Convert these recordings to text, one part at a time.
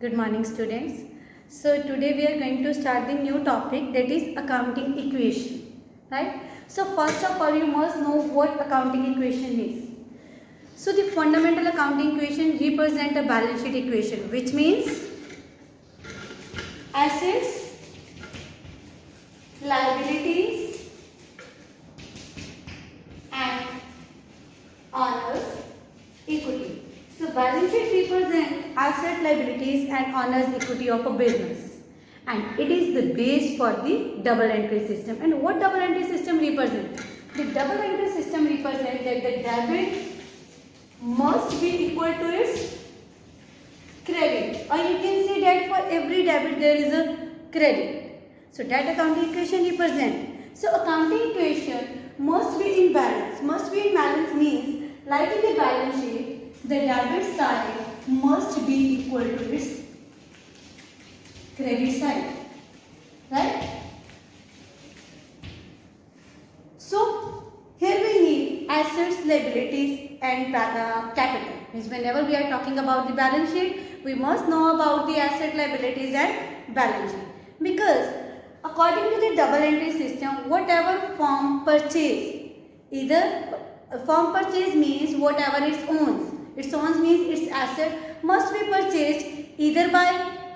Good morning, students. So today we are going to start the new topic, that is accounting equation, right? So first of all, you must know what accounting equation is. So the fundamental accounting equation represent a balance sheet equation, which means assets, liabilities and honors, equity. So balance sheet represent asset, liabilities and honors, equity of a business, and it is the base for the double entry system. And what double entry system represent? The double entry system represent that the debit must be equal to its credit, or you can say that for every debit there is a credit. So that accounting equation represent. So accounting equation must be in balance. Must be in balance means, like in the balance sheet, the debit side must be equal to its credit side, right? So here we need assets, liabilities and capital. Means whenever we are talking about the balance sheet, we must know about the asset, liabilities and balance sheet. Because according to the double entry system, whatever firm purchase, either firm purchase means whatever it owns. It owns means its asset must be purchased either by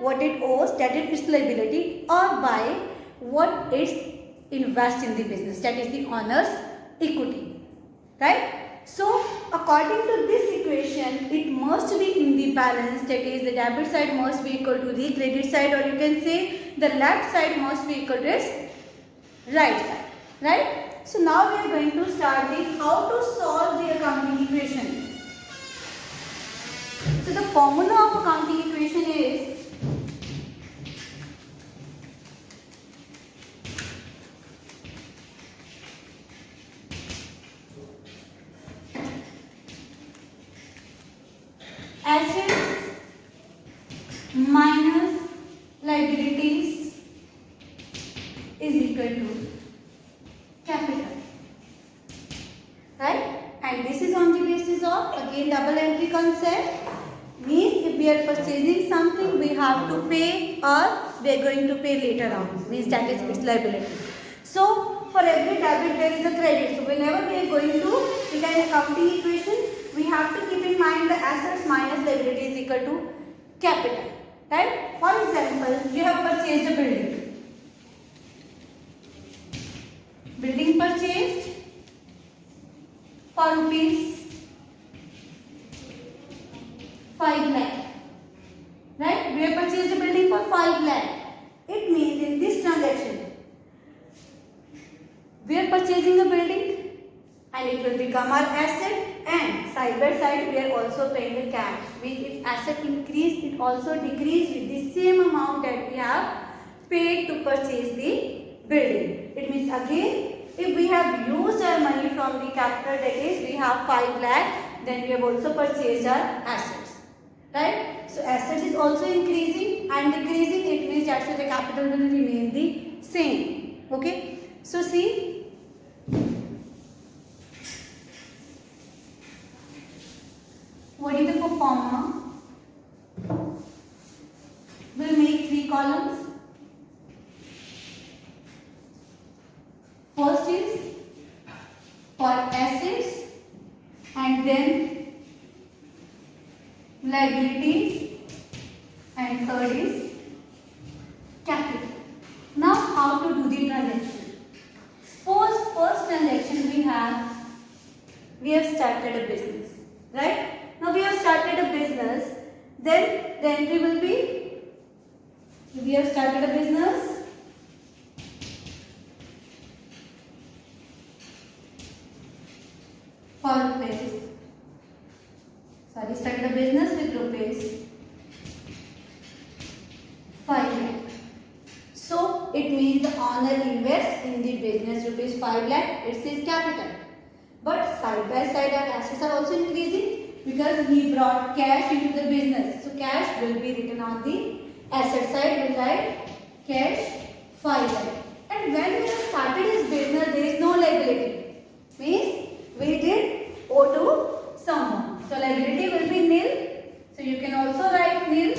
what it owes, that is its liability, or by what it invests in the business, that is the owner's equity, right? So according to this equation, it must be in the balance, that is the debit side must be equal to the credit side, or you can say the left side must be equal to its right side, right? So now we are going to start the how to solve the accounting equation. So the formula of accounting equation is assets minus liabilities is equal to capital, right? And this is on the basis of, again, double entry concept. Means if we are purchasing something, we have to pay, or we are going to pay later on. Means that is its liability. So for every debit there is a credit. So whenever we are going to take an accounting equation, we have to keep in mind the assets minus liability is equal to capital, right? For example, you have purchased a building. Building purchased for rupees 5 lakh, right? We have purchased a building for 5 lakh. It means in this transaction, we are purchasing a building and it will become our asset, and side by side we are also paying the cash. Means if asset increase, it also decrease with the same amount that we have paid to purchase the building. It means again, if we have used our money from the capital, that is we have 5 lakh, then we have also purchased our assets, right? So assets is also increasing and decreasing. It means that the capital will remain the same. Okay. So see, what is the pro forma? We'll make 3 columns. First is for assets, and then liabilities, and third is capital. Now how to do the transaction? Suppose first transaction we have started a business, right? Now we have started a business, then the entry will be, we have started a business for rupees. Sorry, started a business with rupees 5 lakh. So it means the owner invests in the business rupees 5 lakh, it's his capital. But side by side our assets are also increasing because he brought cash into the business. So cash will be written on the asset side, we'll write cash 5 lakh. And when we have started his business, there is no liability. Means we did owe to someone. So liability will be nil. So you can also write nil.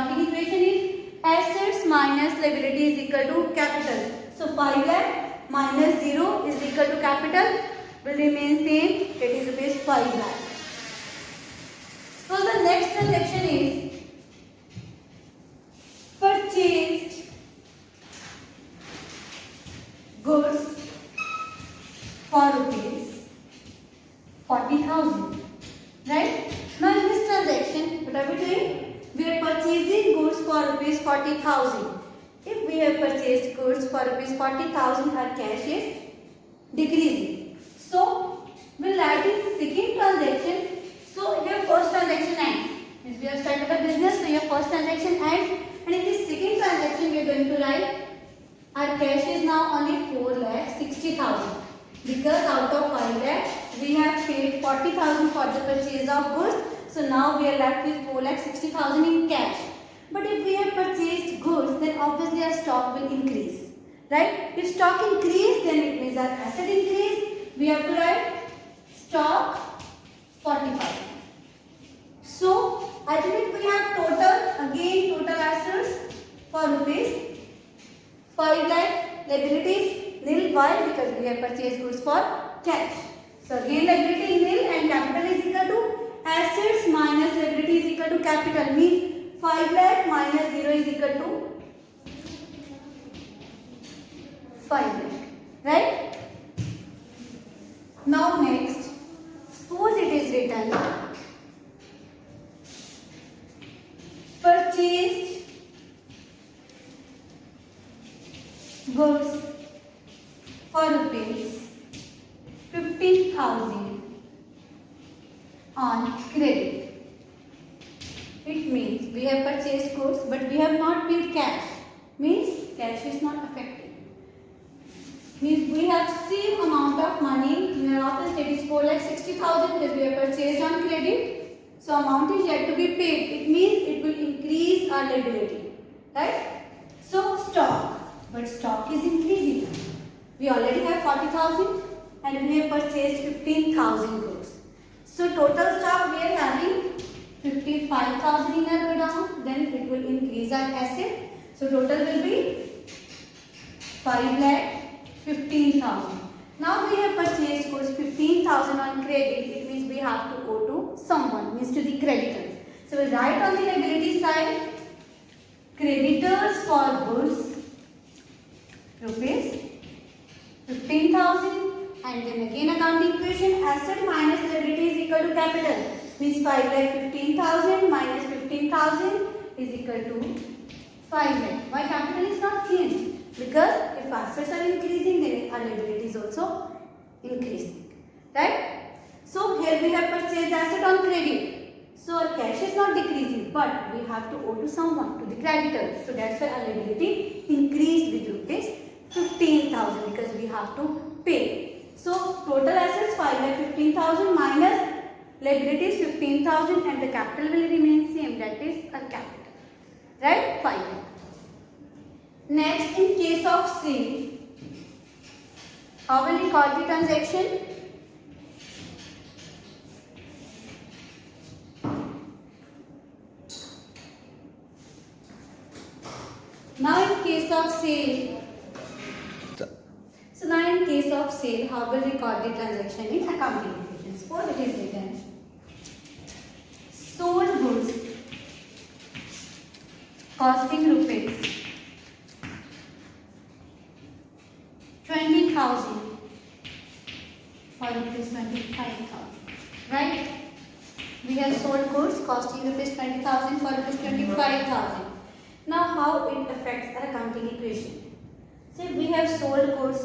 accounting equation is assets minus liability is equal to capital. So 5 lakh minus 0 is equal to capital will remain same. It is rupees 5 lakh. So the next transaction is purchased goods for rupees 40,000. Right? Now in this transaction, what are we doing? We are purchasing goods for rupees 40,000. If we have purchased goods for rupees 40,000, our cash is decreasing. So we'll write in second transaction. So your first transaction ends. Means we have started a business, so your first transaction ends. And in this second transaction, we are going to write our cash is now only 4,60,000. Because out of 5 lakh, we have paid 40,000 for the purchase of goods. So now we are left with 4,60,000 in cash. But if we have purchased goods, then obviously our stock will increase. Right? If stock increase, then it means our asset increase. We have to write stock 40,000. So ultimately we have total assets for rupees 5 lakh, liabilities nil. Why? Because we have purchased goods for cash. So again liability nil and capital is equal to assets minus liability is equal to capital, means 5 lakh minus 0 is equal to 5 lakh. Right? Now next, suppose it is written purchased goods for rupees 15,000 on credit. It means we have purchased goods but we have not paid cash. Means cash is not affected. Means we have same amount of money in our office, that is 4,60,000 because we have purchased on credit. So amount is yet to be paid. It means it will increase our liability. Right? So stock. But stock is increasing. We already have 40,000 and we have purchased 15,000 goods. So total stock we are having 55,000 in our godown. Then it will increase our asset. So total will be 5 lakh 15,000. Now we have purchased goods 15,000 on credit. It means we have to owe to someone, means to the creditors. So we write on the liability side creditors for goods rupees 15,000, and then again accounting equation asset minus liability is equal to capital, means 5 lakh 15,000 minus 15,000 is equal to 5 lakh. Why capital is not changed? Because if assets are increasing, then our liability is also increasing. Right? So here we have purchased asset on credit. So our cash is not decreasing, but we have to owe to someone, to the creditors. So that's why our liability increased with rupees 15,000 because we have to pay. So total assets 5 lakh 15,000 minus liabilities 15,000 and the capital will remain same, that is our capital. Right? 5 lakh. Next, in case of sale, how will we record the transaction? Now in case of sale, how will we record the transaction in accounting equation? Suppose it is written sold goods costing rupees 20,000 for rupees 25,000. Right? We have sold goods costing rupees 20,000 for rupees 25,000. Now how it affects our accounting equation? So if we have sold goods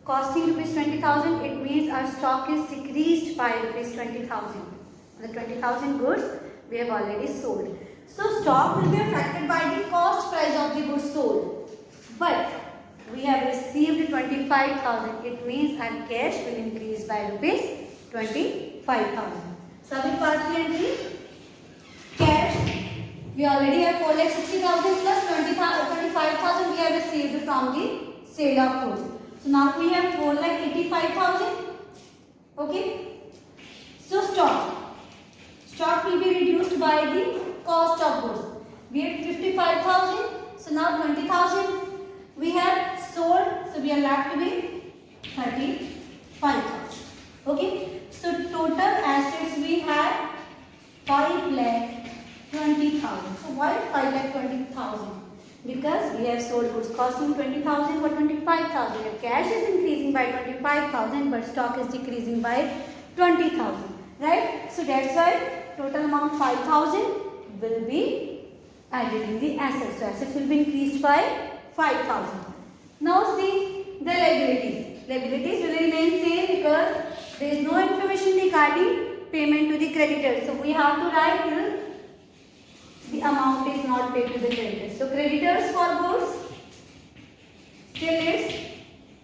costing rupees 20,000, it means our stock is decreased by rupees 20,000. The 20,000 goods we have already sold. So stock will be affected by the cost price of the goods sold. But we have received 25,000. It means our cash will increase by rupees 25,000. So we pass the entry. Cash. We already have 4,60,000 plus 25,000 we have received from the sale of goods. So now we have 4,85,000. Okay. So stock will be reduced by the cost of goods. We have 55,000. So now 20,000 we have sold. So we are left with 35,000. Okay. So total assets we have 5,20,000. So why 5,20,000? Because we have sold goods costing 20,000 for 25,000. Your cash is increasing by 25,000, but stock is decreasing by 20,000. Right? So that's why total amount 5,000 will be added in the assets. So assets will be increased by 5,000. Now see the liabilities. Liabilities will remain same because there is no information regarding payment to the creditors. So we have to write till the amount is not paid to the creditors. So creditors for goods still is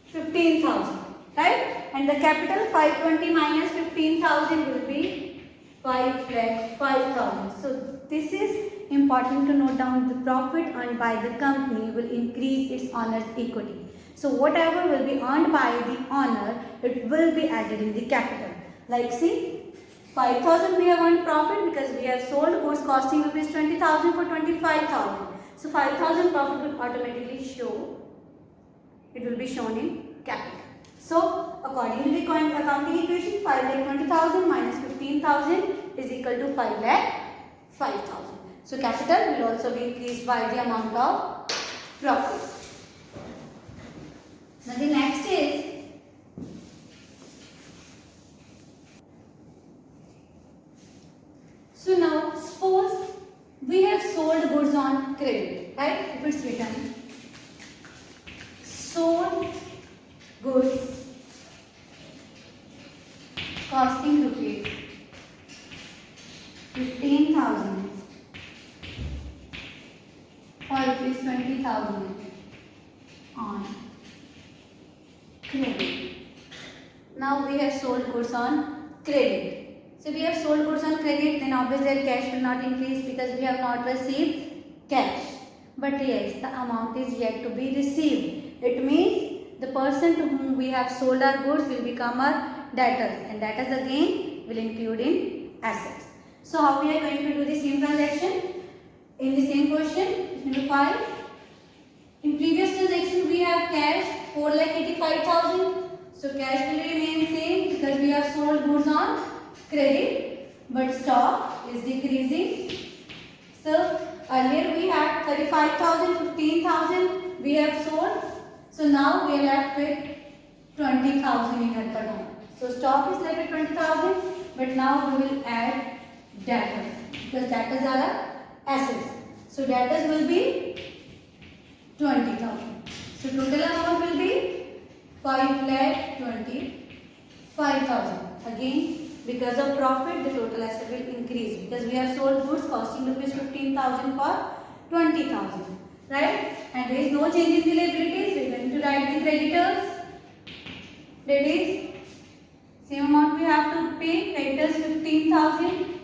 15,000, right? And the capital 520 minus 15,000 will be 5,05,000. So this is important to note down. The profit earned by the company will increase its owner's equity. So whatever will be earned by the owner, it will be added in the capital. Like see, 5,000 we have earned profit because we have sold goods costing rupees 20,000 for 25,000. So 5,000 profit will automatically show. It will be shown in capital. So according to the accounting equation, 5,20,000 minus 15,000 is equal to 5,05,000. So capital will also be increased by the amount of profit. Now the next is so now suppose we have sold goods on credit, right? If it's written sold goods costing rupees 15,000 for rupees 20,000 on credit. Now we have sold goods on credit. So we have sold goods on credit, then obviously our cash will not increase because we have not received cash. But yes, the amount is yet to be received. It means the person to whom we have sold our goods will become our debtors, and debtors again will include in assets. So how we are going to do the same transaction? In the same question, number 5. In previous transaction we have cash 4,85,000. So cash will remain same because we have sold goods on credit, but stock is decreasing. So earlier we had 35,000, 15,000 we have sold. So now we are left with 20,000 in our account. So stock is left with 20,000, but now we will add debtors because debtors are our assets. So debtors will be 20,000. So total amount will be 5,25,000. Again, because of profit, the total asset will increase because we have sold goods costing rupees 15,000 for 20,000, right? And there is no change in the liabilities. We are going to write the creditors. That is same amount we have to pay. Creditors 15,000.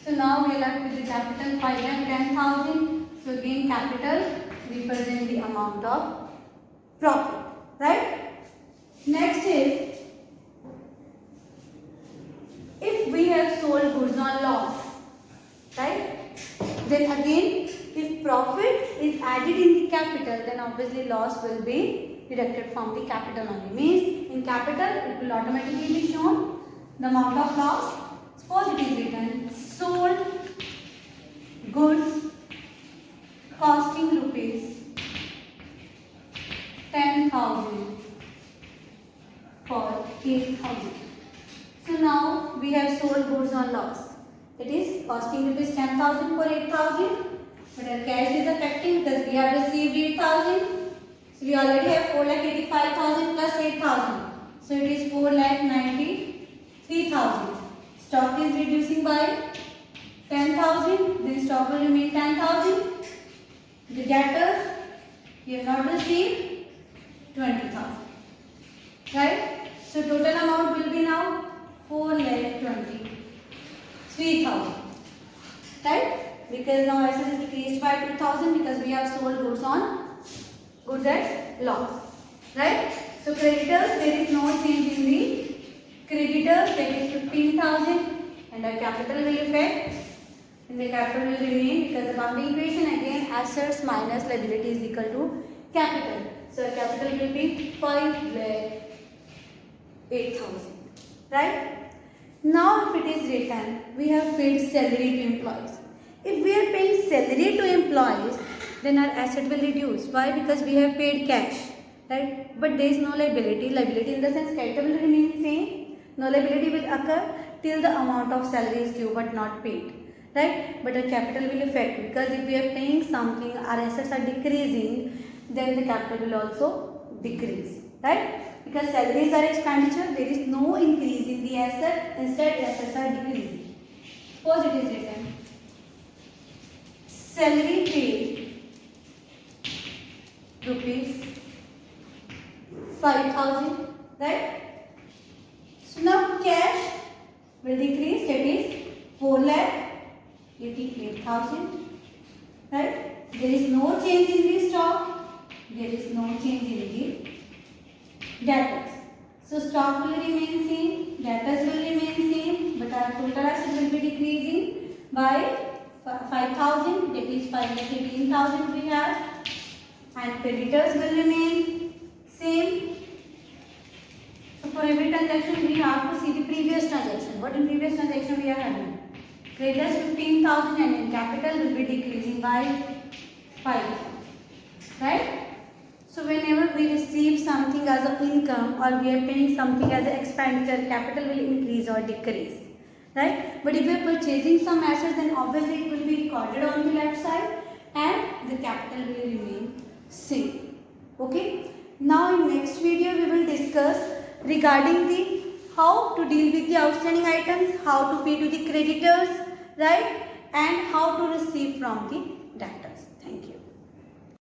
So now we are left with the capital 5,10,000. So again, capital represent the amount of profit, right? Next is, if we have sold goods on loss, right? Then again, if profit is added in the capital, then obviously loss will be deducted from the capital only. Means in capital, it will automatically be shown the amount of loss. Suppose it is written sold goods costing rupees 10,000 for 8,000. So now we have sold goods on loss. That is costing rupees 10,000 for 8,000. But our cash is affecting because we have received 8,000. So we already have 4,85,000 plus 8,000. So it is 4,93,000. Stock is reducing by 10,000. Then stock will remain 10,000. The debtors we have not received 20,000. Right? So total amount will be now 4,23,000. Right? Because now assets is decreased by 2,000 because we have sold goods at loss. Right? So creditors, there is no change in the creditors, that is 15,000, and our capital will affect And the capital will remain because the bounding equation again assets minus liability is equal to capital. So capital will be 5,08,000. Right? Now if it is written, we have paid salary to employees. If we are paying salary to employees, then our asset will reduce. Why? Because we have paid cash. Right? But there is no liability. Liability in the sense capital will remain same. No liability will occur till the amount of salary is due but not paid. Right? But the capital will affect because if we are paying something, our assets are decreasing, then the capital will also decrease. Right? Because salaries are expenditure, there is no increase in the asset, instead assets are decreasing. Suppose it is written, salary paid rupees 5,000, right? So now cash will decrease, that is 4,88,000, right? There is no change in the stock, there is no change in the debtors. So stock will remain same, debtors will remain same, but our total asset will be decreasing by 5,000, that is 5,18,000 we have, and creditors will remain same. So for every transaction we have to see the previous transaction. What in previous transaction we are having? Creditors 15,000 and in capital will be decreasing by 5,000, right? So whenever we receive something as an income or we are paying something as an expenditure, capital will increase or decrease, right? But if we are purchasing some assets, then obviously it will be recorded on the left side and the capital will remain same. Okay. Now in next video we will discuss regarding the how to deal with the outstanding items, how to pay to the creditors, right? And how to receive from the debtors.